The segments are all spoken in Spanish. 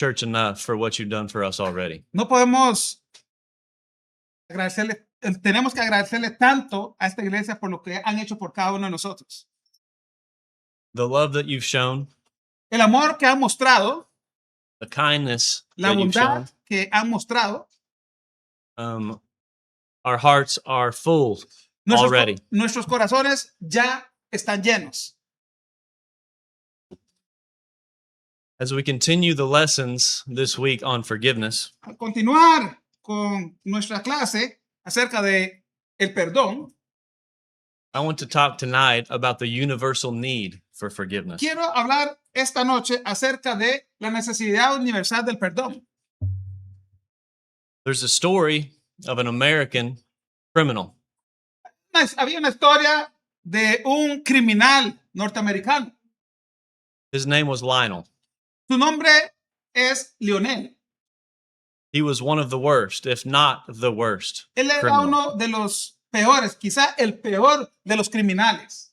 Church enough for what you've done for us already. No podemos agradecerle, tenemos que agradecerle tanto a esta iglesia por lo que han hecho por cada uno de nosotros. The love that you've shown, El amor que han mostrado, the kindness la that you've shown. bondad que han mostrado. Our hearts are full already. Nuestros corazones ya están llenos. As we continue the lessons this week on forgiveness, Al continuar con nuestra clase acerca de el perdón, I want to talk tonight about the universal need for forgiveness. quiero hablar esta noche acerca de la necesidad universal del perdón. There's a story of an American criminal. Había una historia de un criminal norteamericano. His name was Lionel. Su nombre es Lionel. He was one of the worst, if not the worst. Él era criminal. uno de los peores, quizá el peor de los criminales.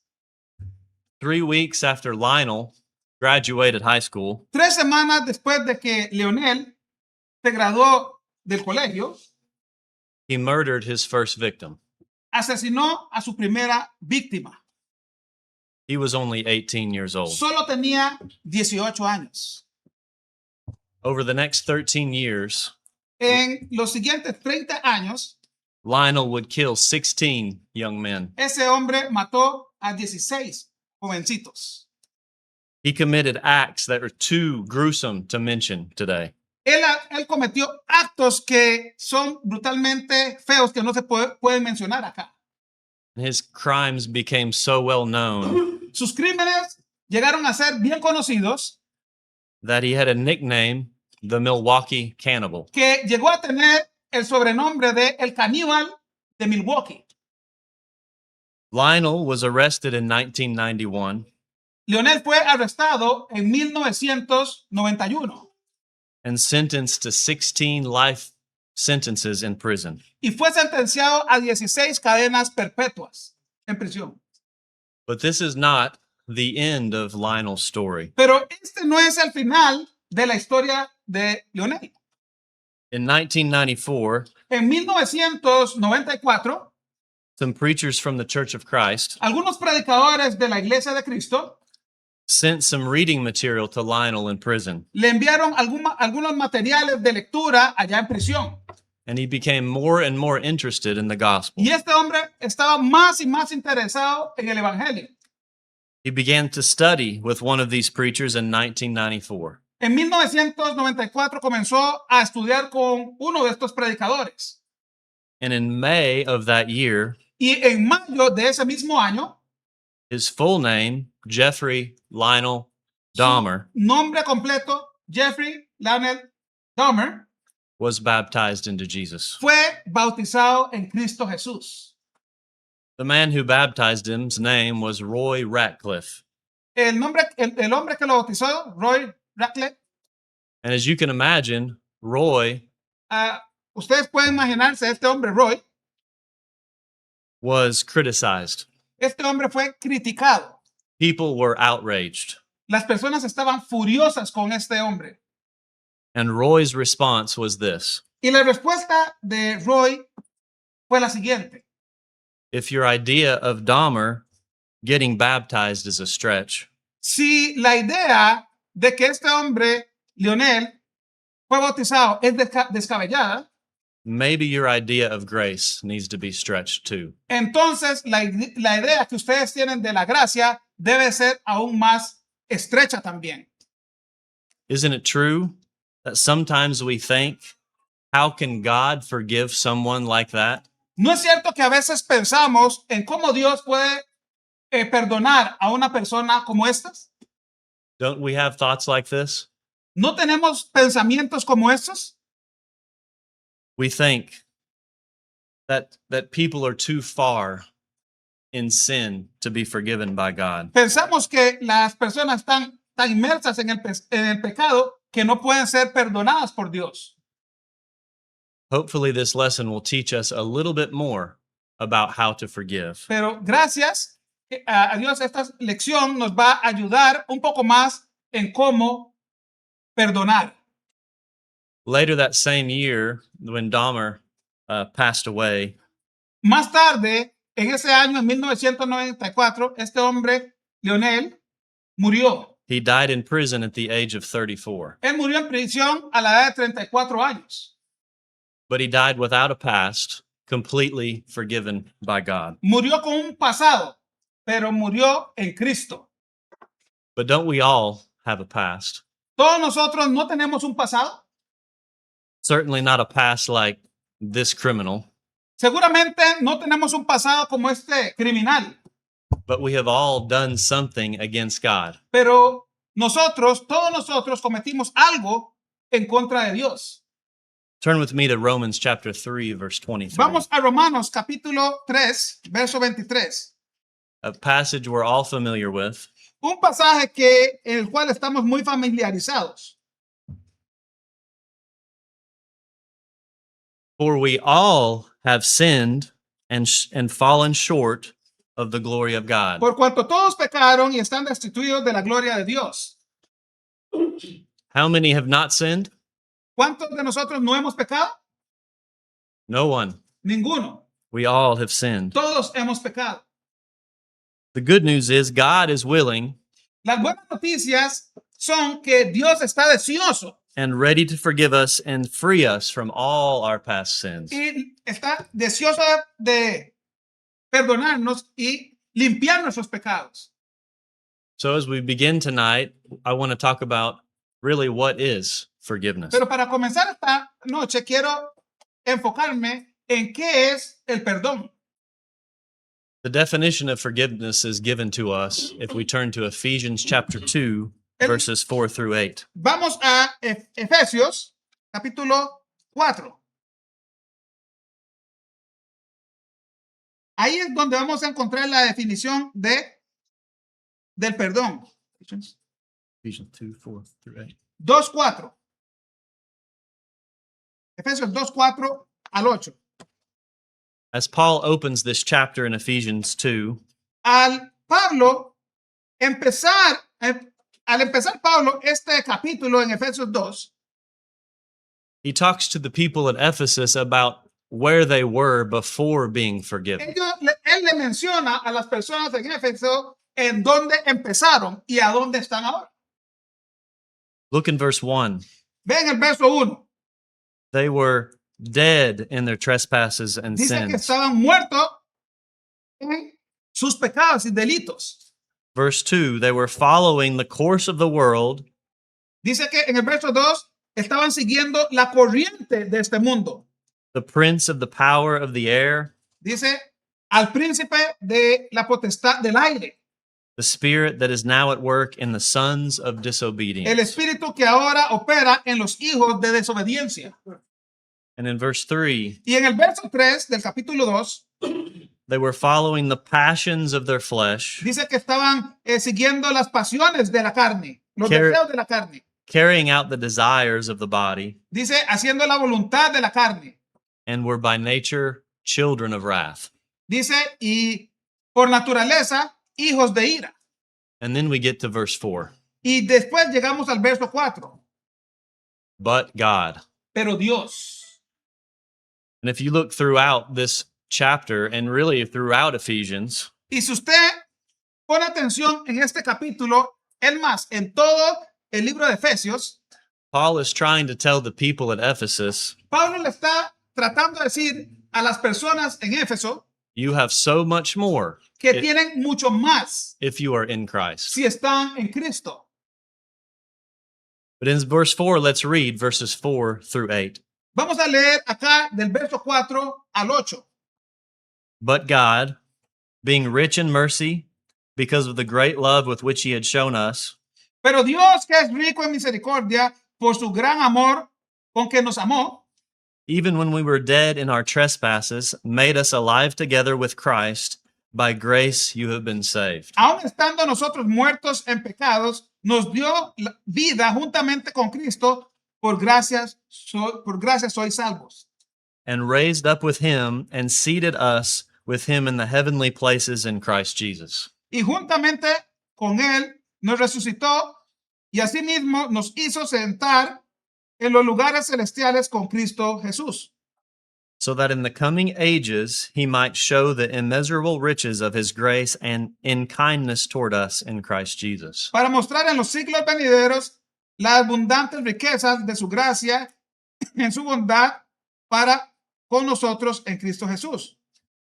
3 weeks after Lionel graduated high school, 3 semanas después de que Lionel se graduó del colegio, he murdered his first victim. asesinó a su primera víctima. He was only 18 years old. Solo tenía 18 años. Over the next 13 years, En los siguientes 30 años, Lionel would kill 16 young men. ese hombre mató a 16 jovencitos. He committed acts that are too gruesome to mention today. Él cometió actos que son brutalmente feos que no se pueden mencionar acá. His crimes became so well known Sus crímenes llegaron a ser bien conocidos that he had a nickname, the Milwaukee Cannibal. que llegó a tener el sobrenombre de El Caníbal de Milwaukee. Lionel was arrested in 1991 Lionel fue arrestado en 1991 and sentenced to 16 life sentences in prison. y fue sentenciado a 16 cadenas perpetuas en prisión. But this is not the end of Lionel's story. Pero este no es el final de la historia de Lionel. In 1994, En 1994, some preachers from the Church of Christ algunos predicadores de la Iglesia de Cristo sent some reading material to Lionel in prison, le enviaron algunos materiales de lectura allá en prisión. and he became more and more interested in the gospel. Y este hombre estaba más y más interesado en el Evangelio. He began to study with one of these preachers in 1994. En 1994 comenzó a estudiar con uno de estos predicadores. And in May of that year, Y en mayo de ese mismo año, his full name, Jeffrey Lionel Dahmer, nombre completo, Jeffrey Lionel Dahmer, was baptized into Jesus. fue bautizado en Cristo Jesús. The man who baptized him's name was Roy Ratcliffe. El hombre que lo bautizó, Roy Ratcliffe, And as you can imagine, Roy ustedes pueden imaginarse, este hombre, Roy, was criticized. este hombre fue criticado. People were outraged. Las personas estaban furiosas con este hombre. And Roy's response was this: Y la respuesta de Roy fue la siguiente. if your idea of Dahmer getting baptized is a stretch, Si la idea de que este hombre, Lionel, fue bautizado es descabellada, maybe your idea of grace needs to be stretched too. entonces la idea que ustedes tienen de la gracia debe ser aún más estrecha también. Isn't it true that sometimes we think, how can God forgive someone like that? ¿No es cierto que a veces pensamos en cómo Dios puede perdonar a una persona como estas? Don't we have thoughts like this? ¿No tenemos pensamientos como estos? We think that people are too far in sin to be forgiven by God. Pensamos que las personas están tan inmersas en el pecado que no pueden ser perdonadas por Dios. Hopefully this lesson will teach us a little bit more about how to forgive. Pero gracias a Dios, esta lección nos va a ayudar un poco más en cómo perdonar. Later that same year, when Dahmer passed away, Más tarde, en ese año, en 1994, este hombre, Leonel, murió. he died in prison at the age of 34. Él murió en prisión a la edad de 34 años. But he died without a past, completely forgiven by God. Murió con un pasado, pero murió en Cristo. But don't we all have a past? Todos nosotros no tenemos un pasado. Certainly not a past like this criminal, Seguramente no tenemos un pasado como este criminal, but we have all done something against God. pero nosotros, todos nosotros cometimos algo en contra de Dios. Turn with me to Romans chapter 3, verse 23. Vamos a Romanos capítulo 3, verso 23. A passage we're all familiar with. Un pasaje en el cual estamos muy familiarizados. For we all have sinned and fallen short of the glory of God. Por cuanto todos pecaron y están destituidos de la gloria de Dios. How many have not sinned? ¿Cuántos de nosotros no hemos pecado? No one. Ninguno. We all have sinned. Todos hemos pecado. The good news is God is willing Las buenas noticias son que Dios está deseoso and ready to forgive us and free us from all our past sins. y está deseoso de perdonarnos y limpiar nuestros pecados. So as we begin tonight, I want to talk about really what is forgiveness. Pero para comenzar esta noche quiero enfocarme en qué es el perdón. The definition of forgiveness is given to us if we turn to Ephesians chapter 2, verses 4 through 8. Vamos a Efesios capítulo 4. Ahí es donde vamos a encontrar la definición del perdón. Ephesians 2, 4 through 8. 2:4. Efesios 2:4 al 8. As Paul opens this chapter in Ephesians 2, Al empezar Pablo este capítulo en Efesios 2, he talks to the people at Ephesus about where they were before being forgiven. él le menciona a las personas en Éfeso en dónde empezaron y a dónde están ahora. Look in verse 1. Ven el verso 1. They were dead in their trespasses and Dice que sins. estaban muertos en sus pecados y delitos. Verse 2, they were following the course of the world Dice que en el verso 2 estaban siguiendo la corriente de este mundo. the prince of the power of the air, Dice al príncipe de la potestad del aire, the spirit that is now at work in the sons of el disobedience. espíritu que ahora opera en los hijos de desobediencia. And in verse 3, Y en el verso 3 del capítulo 2 they were following the passions of their flesh, dice que estaban siguiendo las pasiones de la carne, los Car- deseos de la carne. carrying out the desires of the body, Dice haciendo la voluntad de la carne. and were by nature children of wrath. Dice y por naturaleza hijos de ira. And then we get to verse 4. Y después llegamos al verso 4. But God. Pero Dios. And if you look throughout this chapter and really throughout Ephesians, Y si usted pone atención en este capítulo, es más, en todo el libro de Efesios, Paul is trying to tell the people at Ephesus, Pablo le está tratando de decir a las personas en Éfeso you have so much more que i- tienen mucho más if you are in Christ. si están en Cristo. But in verse 4, let's read verses 4 through 8. Vamos a leer acá del verso 4 al 8. But God, being rich in mercy, because of the great love with which he had shown us, Pero Dios, que es rico en misericordia, por su gran amor con que nos amó, even when we were dead in our trespasses, made us alive together with Christ. By grace you have been saved. aun estando nosotros muertos en pecados, nos dio la vida juntamente con Cristo. Por gracias sois salvos. And raised up with him and seated us with him in the heavenly places in Christ Jesus. Y juntamente con él nos resucitó y asimismo nos hizo sentar en los lugares celestiales con Cristo Jesús, So that in the coming ages he might show the immeasurable riches of his grace and in kindness toward us in Christ Jesus. para mostrar en los siglos venideros las abundantes riquezas de su gracia en su bondad para con nosotros en Cristo Jesús.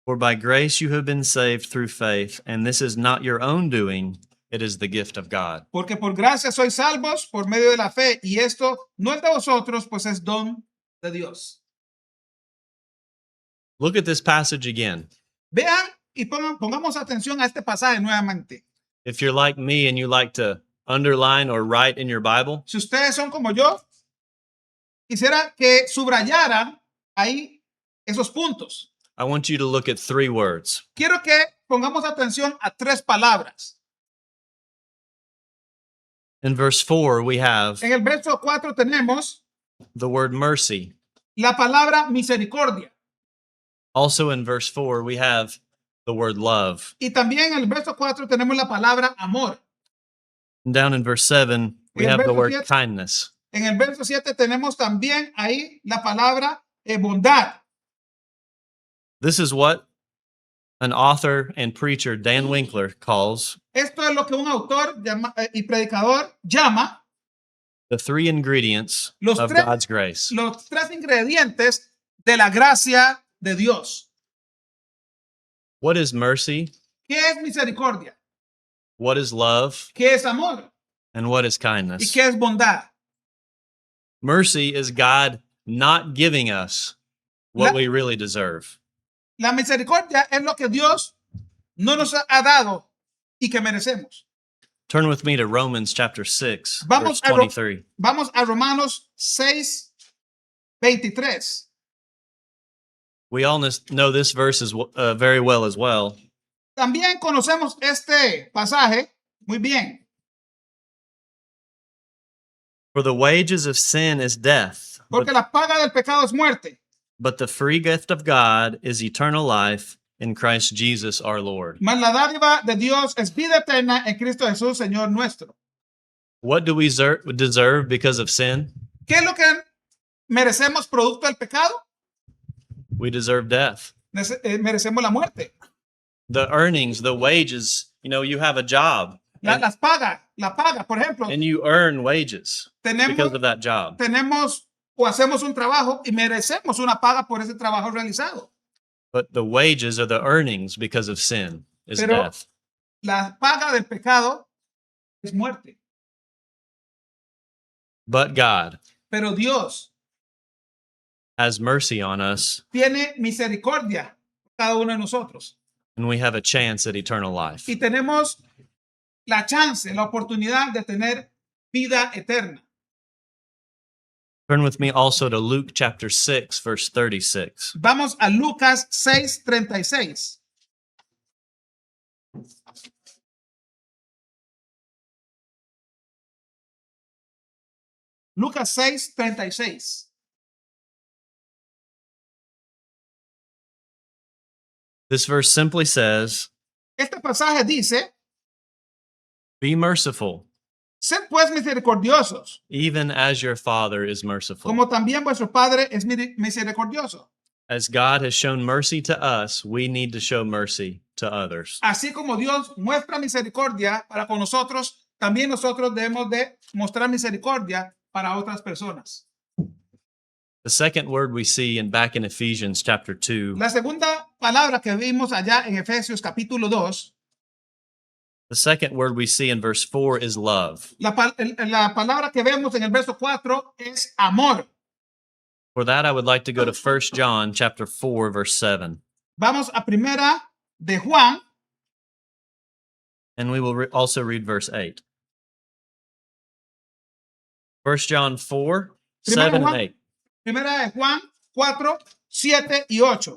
For by grace you have been saved through faith, and this is not your own doing, it is the gift of God. Porque por gracia sois salvos por medio de la fe, y esto no es de vosotros, pues es don de Dios. Look at this passage again. Vean y pongamos atención a este pasaje nuevamente. If you're like me and you like to underline or write in your Bible, Si ustedes son como yo, quisiera que subrayaran ahí esos puntos. I want you to look at 3 words. Quiero que pongamos atención a 3 palabras. In verse 4, we have En el verso 4 tenemos the word mercy. la palabra misericordia. Also in verse 4, we have the word love. Y también en el verso 4 tenemos la palabra amor. And down in verse 7, we En el have the verso word 7. kindness. En el verso 7 tenemos también ahí la palabra bondad. This is what an author and preacher, Dan Winkler, calls Esto es lo que un autor y predicador llama the 3 ingredients Los of tres- God's grace. los 3 ingredientes de la gracia de Dios. What is mercy? ¿Qué es misericordia? What is love? ¿Qué es amor? And what is ¿Y kindness? qué es bondad? Mercy is God not giving us what La- we really deserve. La misericordia es lo que Dios no nos ha dado y que merecemos. Turn with me to Romans chapter 6, Vamos verse a 23. Vamos a Romanos 6, 23. We all know this verse very well as well. También conocemos este pasaje muy bien. For the wages of sin is death, Porque la paga del pecado es muerte, but the free gift of God is eternal life in Christ Jesus our Lord. mas la dádiva de Dios es vida eterna en Cristo Jesús, Señor nuestro. What do we deserve because of sin? ¿Qué es lo que merecemos producto del pecado? We deserve death. Merecemos la muerte. The earnings, the wages, you have a job La paga, por ejemplo, and you earn wages because of that job. tenemos o hacemos un trabajo y merecemos una paga por ese trabajo realizado. But the wages or the earnings because of sin is Pero- death. La paga del pecado es muerte. But God Pero Dios has mercy on us, tiene misericordia por cada uno de nosotros. and we have a chance at eternal life. Y tenemos la chance, la oportunidad de tener vida eterna. Turn with me also to Luke chapter 6, verse 36. Vamos a Lucas 6:36. Lucas 6:36. This verse simply says, Este pasaje dice, Be merciful, sed pues misericordiosos, even as your Father is merciful. como también vuestro Padre es misericordioso. As God has shown mercy to us, we need to show mercy to others. Así como Dios muestra misericordia para con nosotros, también nosotros debemos de mostrar misericordia para otras personas. The second word we see back in Ephesians chapter 2, La segunda palabra que vimos allá en Efesios capítulo 2, the second word we see in verse 4 is love. la palabra que vemos en el verso 4 es amor. For that, I would like to go to 1 John chapter 4, verse 7. Vamos a primera de Juan, And we will also read verse 8. 1 John 4, 7 and 8. primera de Juan 4, 7 y 8.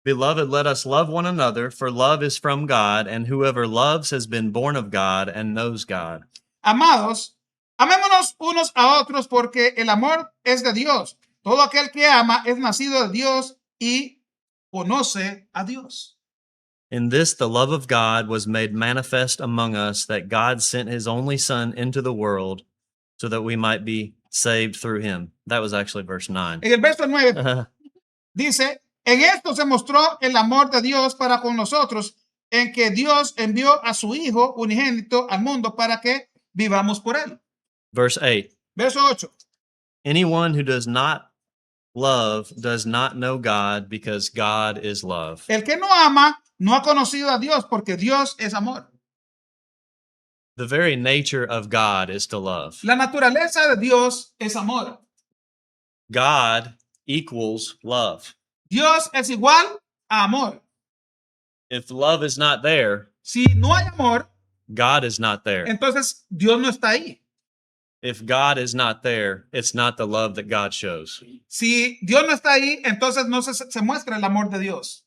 Beloved, let us love one another, for love is from God, and whoever loves has been born of God and knows God. Amados, amémonos unos a otros porque el amor es de Dios. todo aquel que ama es nacido de Dios y conoce a Dios. In this, the love of God was made manifest among us, that God sent his only Son into the world so that we might be saved through him. That was actually verse 9. En el verso 9 dice, en esto se mostró el amor de Dios para con nosotros, en que Dios envió a su Hijo unigénito al mundo para que vivamos por él. Verse 8. Verso 8. Anyone who does not love does not know God, because God is love. El que no ama no ha conocido a Dios, porque Dios es amor. The very nature of God is to love. La naturaleza de Dios es amor. God equals love. Dios es igual a amor. If love is not there, Si no hay amor, God is not there. entonces Dios no está ahí. If God is not there, it's not the love that God shows. Si Dios no está ahí, entonces no se muestra el amor de Dios.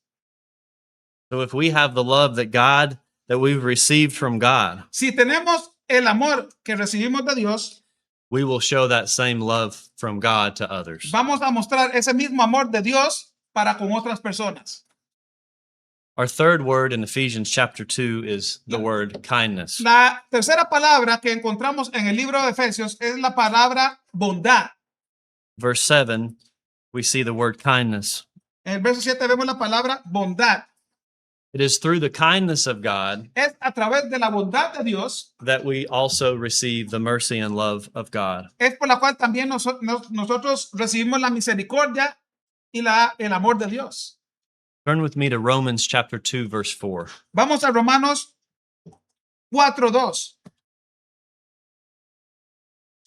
So if we have the love that we've received from God, Si tenemos el amor que recibimos de Dios, we will show that same love from God to others. vamos a mostrar ese mismo amor de Dios para con otras personas. Our third word in Ephesians chapter 2 is the word kindness. La tercera palabra que encontramos en el libro de Efesios es la palabra bondad. Verse 7, we see the word kindness. En el verso 7 vemos la palabra bondad. It is through the kindness of God Es a través de la bondad de Dios, that we also receive the mercy and love of God. es por la cual también nosotros recibimos la misericordia y el amor de Dios. Turn with me to Romans chapter 2, verse 4. Vamos a Romanos 4:2.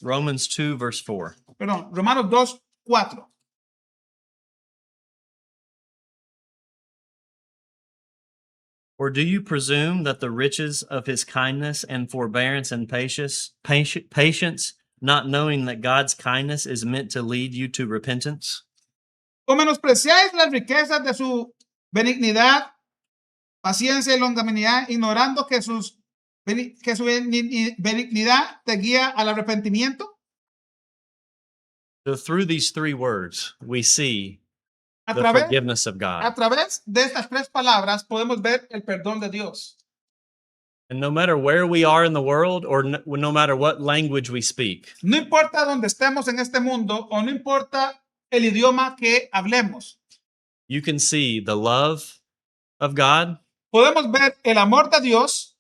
Romans 2, verse 4. Perdón, Romanos 2:4. Or do you presume that the riches of his kindness and forbearance and patience, not knowing that God's kindness is meant to lead you to repentance? ¿O menospreciáis las riquezas de su benignidad, paciencia y longanimidad, ignorando que su benignidad te guía al arrepentimiento? So through these three words, we see A the través, forgiveness of a God. través de estas tres palabras podemos ver el perdón de Dios. And no matter where we are in the world, or no matter what language we speak, No importa dónde estemos en este mundo o no importa el idioma que hablemos, you can see the love of God, podemos ver el amor de Dios,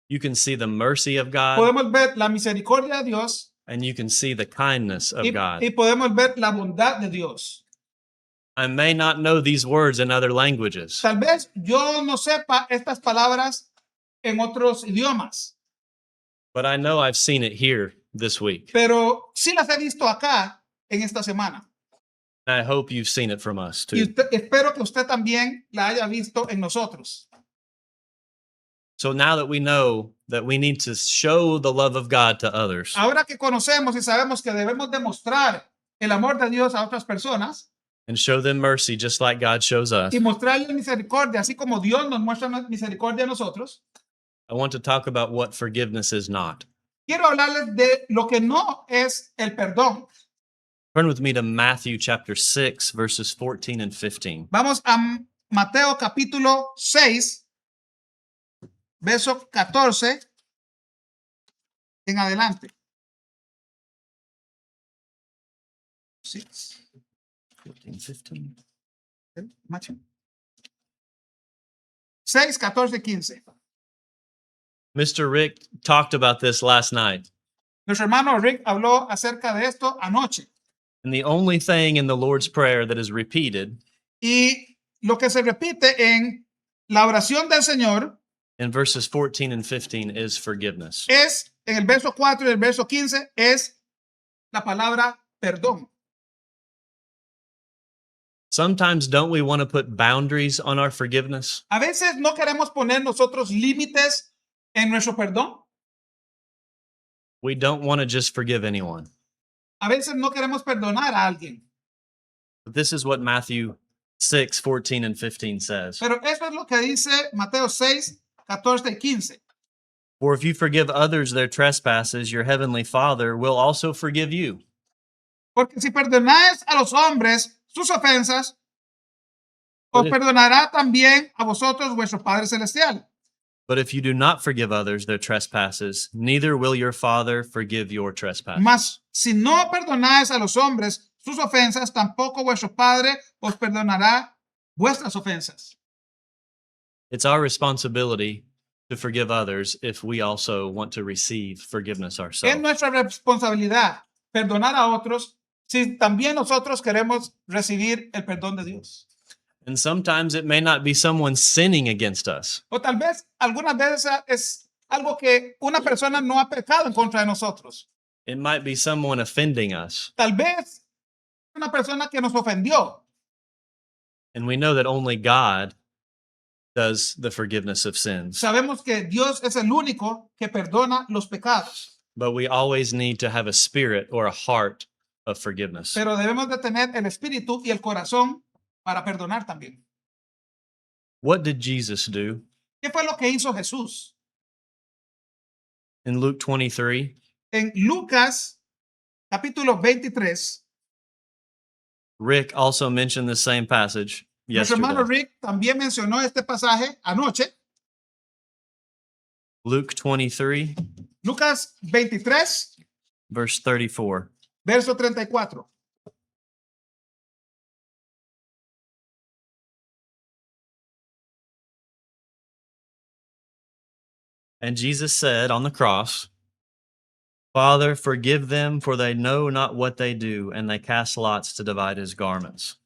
you can see the mercy of God, podemos ver la misericordia de Dios and you can see the kindness of y God. podemos ver la bondad de Dios. I may not know these words in other languages, Tal vez yo no sepa estas palabras en otros idiomas, but I know I've seen it here this week. pero sí las he visto acá en esta semana. And I hope you've seen it from us Y too. espero que usted también la haya visto en nosotros. So now that we know that we need to show the love of God to others, Ahora que conocemos y sabemos que debemos demostrar el amor de Dios a otras personas and show them mercy just like God shows us, y mostrarles misericordia, así como Dios nos muestra misericordia a nosotros, I want to talk about what forgiveness is not. quiero hablarles de lo que no es el perdón. Turn with me to Matthew chapter 6, verses 14 and 15. Vamos a Mateo capítulo 6, verso 14 en adelante. 6, 14, 15. 6, 14, 15. Mr. Rick talked about this last night. Nuestro hermano Rick habló acerca de esto anoche. And the only thing in the Lord's Prayer that is repeated Y lo que se repite en la oración del Señor in verses 14 and 15 is forgiveness. es, en el verso 4 y el verso 15, es la palabra perdón. Sometimes don't we want to put boundaries on our forgiveness? A veces no queremos poner nosotros límites en nuestro perdón. We don't want to just forgive anyone. A veces no queremos perdonar a alguien. But this is what Matthew 6, 14 and 15 says. Pero eso es lo que dice Mateo 6, 14 y 15. For if you forgive others their trespasses, your heavenly Father will also forgive you. Porque si perdonáis a los hombres sus ofensas, os But if, perdonará también a vosotros vuestro Padre Celestial. but if you do not forgive others their trespasses, neither will your Father forgive your trespasses. Mas si no perdonáis a los hombres sus ofensas, tampoco vuestro Padre os perdonará vuestras ofensas. It's our responsibility to forgive others if we also want to receive forgiveness Es ourselves. nuestra responsabilidad perdonar a otros si también nosotros queremos recibir el perdón de Dios. And sometimes it may not be someone sinning against us. O tal vez algunas veces es algo que una persona no ha pecado en contra de nosotros. It might be someone offending us. Tal vez una persona que nos ofendió. And we know that only God does the forgiveness of sins. Sabemos que Dios es el único que perdona los pecados. But we always need to have a spirit or a heart of forgiveness. Pero debemos de tener el espíritu y el corazón para perdonar también. What did Jesus do? ¿Qué fue lo que hizo Jesús? In Luke 23, En Lucas capítulo 23, Rick also mentioned the same passage nuestro hermano yesterday. Rick también mencionó este pasaje anoche. Luke 23, Lucas 23, verse 34. verso 34. And Jesus said on the cross, Father, forgive them, for they know not what they do. And they cast lots to divide his garments.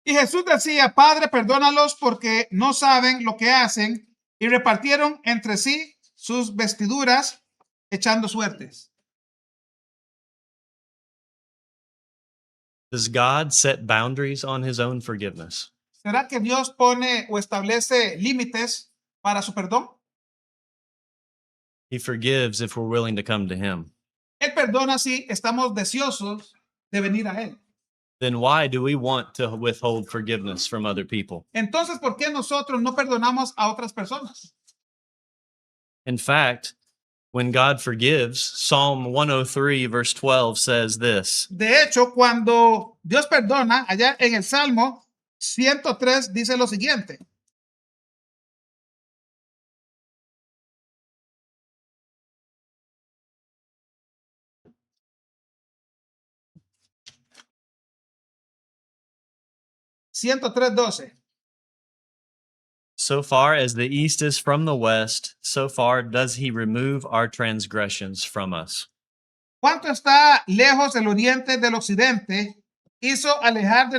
Y Jesús decía, Padre, perdónalos porque no saben lo que hacen. Y repartieron entre sí sus vestiduras, echando suertes. Does God set boundaries on his own forgiveness? ¿Será que Dios pone o establece límites para su perdón? He forgives if we're willing to come to him. Él perdona si estamos deseosos de venir a Él. Then why do we want to withhold forgiveness from other people? Entonces, ¿por qué nosotros no perdonamos a otras personas? In fact, when God forgives, Psalm 103, verse 12 says this: De hecho, cuando Dios perdona, allá en el Salmo 103 dice lo siguiente. $103:12. So far as the east is from the west, so far does he remove our transgressions from us. ¿Cuánto está lejos el oriente del occidente? Hizo alejar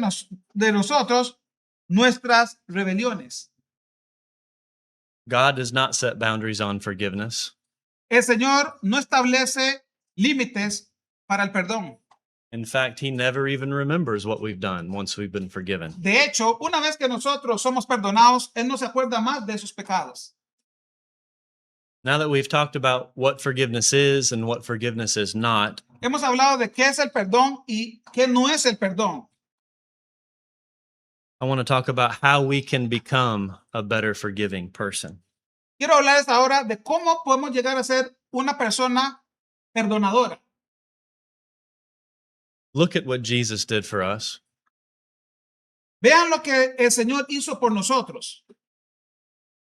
de nosotros nuestras rebeliones. God does not set boundaries on forgiveness. El Señor no establece límites para el perdón. In fact, he never even remembers what we've done once we've been forgiven. De hecho, una vez que nosotros somos perdonados, Él no se acuerda más de sus pecados. Now that we've talked about what forgiveness is and what forgiveness is not, Hemos hablado de qué es el perdón y qué no es el perdón. I want to talk about how we can become a better forgiving person. Quiero hablarles ahora de cómo podemos llegar a ser una persona perdonadora. Look at what Jesus did for us. Vean lo que el Señor hizo por nosotros.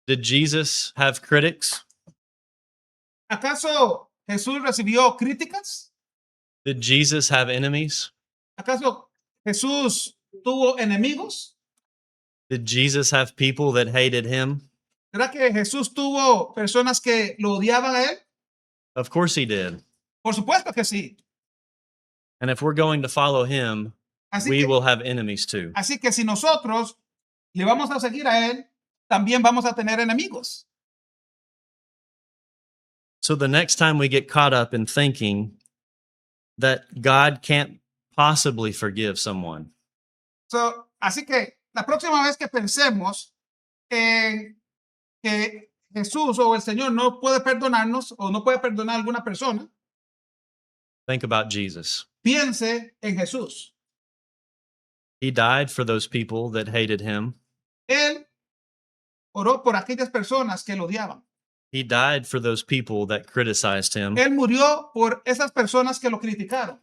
Did Jesus have critics? ¿Acaso Jesús recibió críticas? Did Jesus have enemies? ¿Acaso Jesús tuvo enemigos? Did Jesus have people that hated him? ¿Será que Jesús tuvo personas que lo odiaban a Él? Of course he did. Por supuesto que sí. And if we're going to follow him, Así we que, will have enemies too. así que si nosotros le vamos a seguir a Él, también vamos a tener enemigos. So the next time we get caught up in thinking that God can't possibly forgive someone, Así que la próxima vez que pensemos en que Jesús o el Señor no puede perdonarnos o no puede perdonar a alguna persona, think about Jesus. piense en Jesús. He died for those people that hated him. Él oró por aquellas personas que lo odiaban. He died for those people that criticized him. Él murió por esas personas que lo criticaron.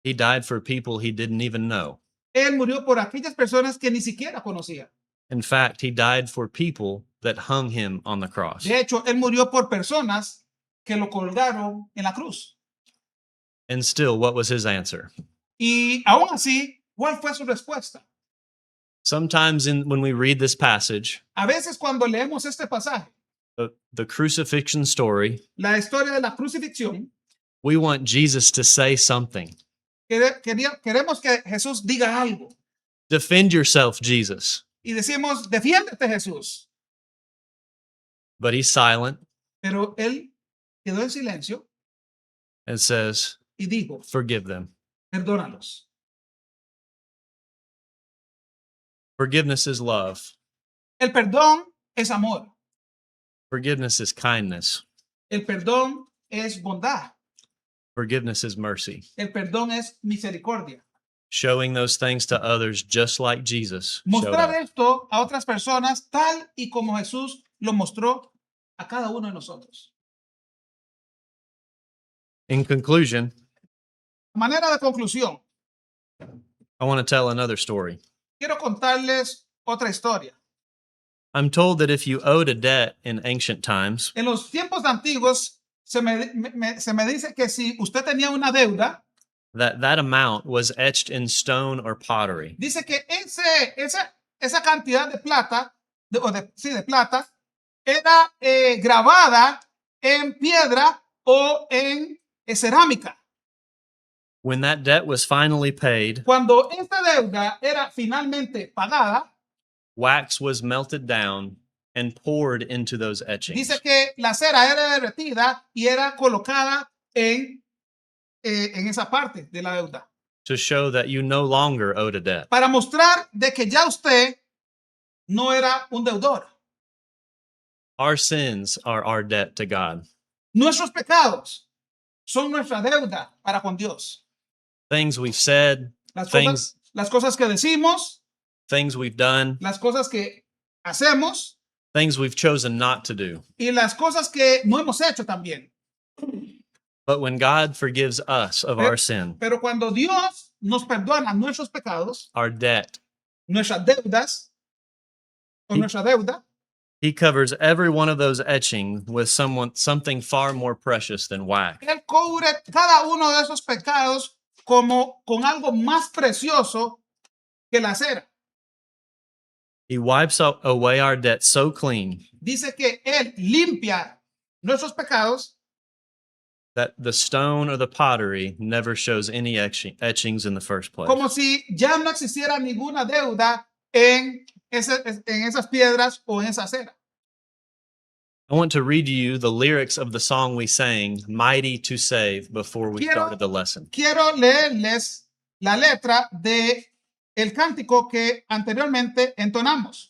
He died for people he didn't even know. Él murió por aquellas personas que ni siquiera conocía. In fact, he died for people that hung him on the cross. De hecho, él murió por personas que lo colgaron en la cruz. And still, what was his answer? Y aún así, ¿cuál fue su respuesta? Sometimes when we read this passage, A veces cuando leemos este pasaje, the crucifixion story, la historia de la crucifixión, we want Jesus to say something. queremos que Jesús diga algo. Defend yourself, Jesus. Y decimos, defiéndete, Jesús. But he's silent Pero él quedó en silencio and says, y dijo, forgive them. perdónalos. Forgiveness is love. El perdón es amor. Forgiveness is kindness. El perdón es bondad. Forgiveness is mercy. El perdón es misericordia. Showing those things to others just like Jesus showed Mostrar us. esto a otras personas tal y como Jesús lo mostró a cada uno de nosotros. In conclusion, A manera de conclusión, I want to tell another story. quiero contarles otra historia. I'm told that if you owed a debt in ancient times, En los tiempos antiguos se me dice que si usted tenía una deuda, that amount was etched in stone or pottery. dice que esa cantidad de plata, de plata, era grabada en piedra o en cerámica. When that debt was finally paid, Cuando esta deuda era finalmente pagada, wax was melted down and poured into those etchings dice que la cera era derretida y era colocada en esa parte de la deuda to show that you no longer owed a debt. para mostrar de que ya usted no era un deudor. Our sins are our debt to God. Nuestros pecados son nuestra deuda para con Dios. Things we've said, Las things, cosas que decimos, things we've done, las cosas que hacemos things we've chosen not to do. y las cosas que no hemos hecho también. But when God forgives us of our sin, Pero cuando Dios nos perdona nuestros pecados, our debt, nuestras deudas o He- nuestra deuda, He covers every one of those etchings with something far more precious than wax. Él cubre cada uno de esos pecados como con algo más precioso que la cera. He wipes away our debt so clean Dice que Él limpia nuestros pecados that the stone or the pottery never shows any etchings in the first place. como si ya no existiera ninguna deuda en esas piedras o en esa cera. I want to read you the lyrics of the song we sang, Mighty to Save, before we started the lesson. Quiero leerles la letra de el cántico que anteriormente entonamos.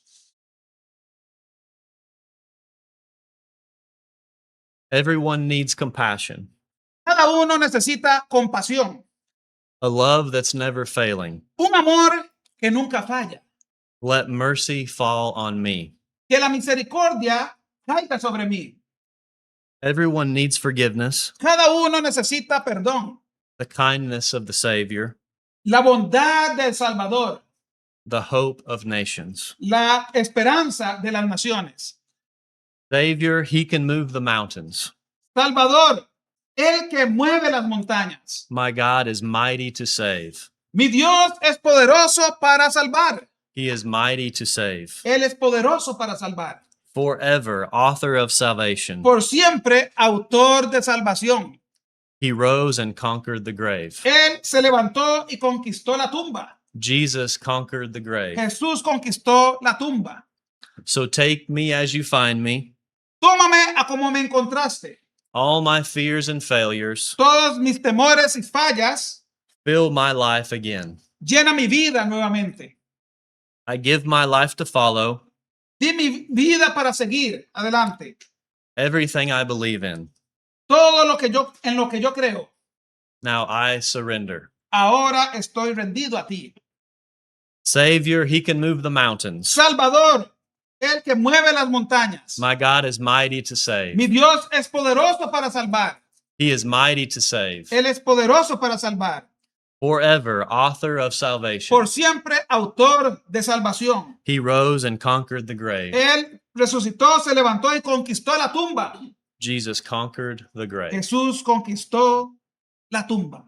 Everyone needs compassion, Cada uno necesita compasión, a love that's never failing. un amor que nunca falla, Let mercy fall on me. que la misericordia caiga sobre mí. Everyone needs forgiveness, Cada uno necesita perdón, the kindness of the Savior, la bondad del Salvador, the hope of nations. la esperanza de las naciones. Savior, He can move the mountains. Salvador, el que mueve las montañas. My God is mighty to save. Mi Dios es poderoso para salvar. He is mighty to save. Él es poderoso para salvar. Forever, author of salvation. Por siempre, autor de salvación. He rose and conquered the grave. Él se levantó y conquistó la tumba. Jesus conquered the grave. Jesús conquistó la tumba. So take me as you find me, Tómame a como me encontraste. all my fears and failures. Todos mis temores y fallas, Fill my life again. llena mi vida nuevamente. I give my life to follow Di mi vida para seguir adelante. everything I believe in. Todo lo que en lo que yo creo. Now I surrender. Ahora estoy rendido a ti. Savior, He can move the mountains. Salvador, el que mueve las montañas. My God is mighty to save. Mi Dios es poderoso para salvar. He is mighty to save. Él es poderoso para salvar. forever author of salvation. por siempre autor de salvación. He rose and conquered the grave. Él resucitó, se levantó y conquistó la tumba. Jesus conquered the grave. Jesús conquistó la tumba.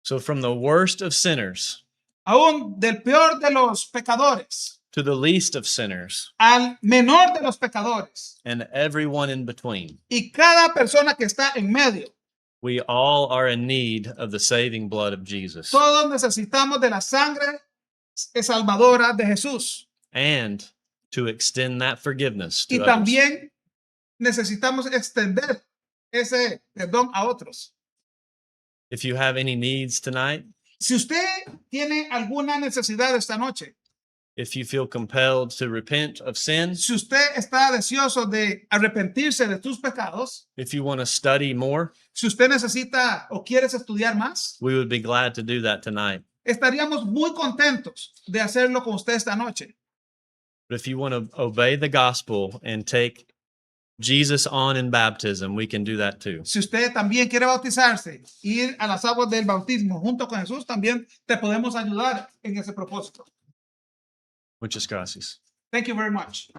So from the worst of sinners Aún del peor de los pecadores to the least of sinners al menor de los pecadores and everyone in between, y cada persona que está en medio. we all are in need of the saving blood of Jesus Todos necesitamos de la sangre salvadora de Jesús. and to extend that forgiveness Y to others. también necesitamos extender ese perdón a otros. If you have any needs tonight, Si usted tiene alguna necesidad esta noche, if you feel compelled to repent of sin, si usted está deseoso de arrepentirse de tus pecados, if you want to study more, si usted necesita o quieres estudiar más, we would be glad to do that tonight. estaríamos muy contentos de hacerlo con usted esta noche. But if you want to obey the gospel and take Jesus on in baptism, we can do that too. Si usted también quiere bautizarse, ir a las aguas del bautismo junto con Jesús, también te podemos ayudar en ese propósito. Muchas gracias. Thank you very much.